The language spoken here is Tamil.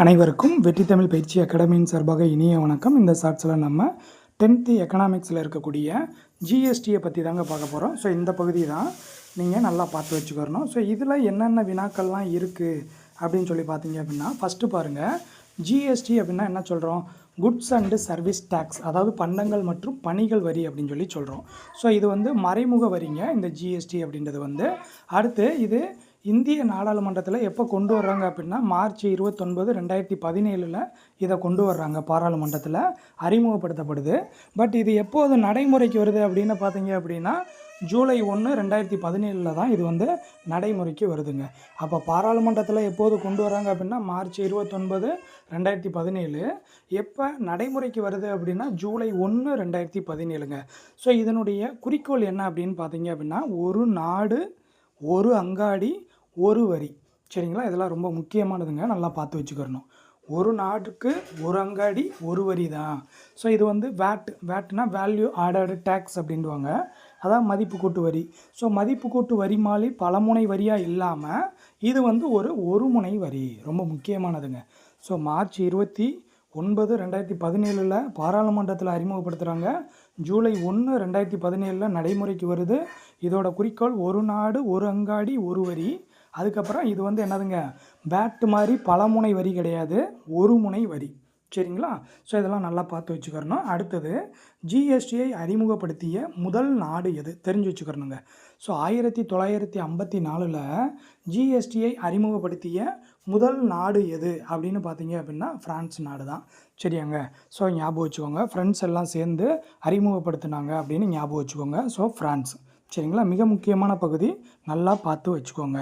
அனைவருக்கும் வெற்றி தமிழ் பயிற்சி அகாடமியின் சார்பாக இனிய வணக்கம். இந்த ஷார்ட்ஸில் நம்ம 10th எக்கனாமிக்ஸில் இருக்கக்கூடிய ஜிஎஸ்டியை பற்றி தாங்க பார்க்க போகிறோம். ஸோ இந்த பகுதி தான் நீங்கள் நல்லா பார்த்து வச்சுக்கிறணும். ஸோ இதில் என்னென்ன வினாக்கள்லாம் இருக்குது அப்படின்னு சொல்லி பார்த்தீங்க அப்படின்னா, ஃபஸ்ட்டு பாருங்கள், ஜிஎஸ்டி அப்படின்னா என்ன சொல்கிறோம்? குட்ஸ் அண்டு சர்வீஸ் டேக்ஸ், அதாவது பண்டங்கள் மற்றும் பணிகள் வரி அப்படின்னு சொல்லி சொல்கிறோம். ஸோ இது மறைமுக வரிங்க இந்த ஜிஎஸ்டி அப்படின்றது. அடுத்து இது இந்திய நாடாளுமன்றத்தில் எப்போ கொண்டு வர்றாங்க அப்படின்னா மார்ச் 29, 2017 இதை கொண்டு வர்றாங்க. பாராளுமன்றத்தில் அறிமுகப்படுத்தப்படுது. பட் இது எப்போது நடைமுறைக்கு வருது அப்படின்னு பார்த்தீங்க அப்படின்னா ஜூலை 1, 2017 தான் இது நடைமுறைக்கு வருதுங்க. அப்போ பாராளுமன்றத்தில் எப்போது கொண்டு வராங்க அப்படின்னா மார்ச் 29, 2017. எப்போ நடைமுறைக்கு வருது அப்படின்னா ஜூலை 1, 2017ங்க. ஸோ இதனுடைய குறிக்கோள் என்ன அப்படின்னு பார்த்தீங்க அப்படின்னா, ஒரு நாடு ஒரு அங்காடி ஒரு வரி. சரிங்களா? இதெல்லாம் ரொம்ப முக்கியமானதுங்க, நல்லா பார்த்து வச்சுக்கிறணும். ஒரு நாட்டுக்கு ஒரு அங்காடி ஒரு வரி தான். ஸோ இது வேட்னா வேல்யூ ஆடட் டேக்ஸ் அப்படின்வாங்க. அதான் மதிப்பு கூட்டு வரி. ஸோ மதிப்பு கூட்டு வரி மாதிரி பலமுனை வரியாக இல்லாமல் இது ஒரு முனை வரி. ரொம்ப முக்கியமானதுங்க. ஸோ மார்ச் 29, 2017 பாராளுமன்றத்தில் அறிமுகப்படுத்துகிறாங்க. ஜூலை 1, 2017 நடைமுறைக்கு வருது. இதோட குறிக்கோள் ஒரு நாடு ஒரு அங்காடி ஒரு வரி. அதுக்கப்புறம் இது என்னதுங்க, பேட் மாதிரி பலமுனை வரி கிடையாது, ஒரு முனை வரி. சரிங்களா? ஸோ இதெல்லாம் நல்லா பார்த்து வச்சுக்கிறணும். அடுத்தது, ஜிஎஸ்டியை அறிமுகப்படுத்திய முதல் நாடு எது தெரிஞ்சு வச்சுக்கிறணுங்க. ஸோ 1954 ஜிஎஸ்டியை அறிமுகப்படுத்திய முதல் நாடு எது அப்படின்னு பார்த்தீங்க அப்படின்னா ஃப்ரான்ஸ் நாடு தான். சரியாங்க? ஸோ ஞாபகம் வச்சுக்கோங்க, ஃப்ரெண்ட்ஸ் எல்லாம் சேர்ந்து அறிமுகப்படுத்தினாங்க அப்படின்னு ஞாபகம் வச்சுக்கோங்க. So France. சரிங்களா? மிக முக்கியமான பகுதி, நல்லா பார்த்து வச்சுக்கோங்க.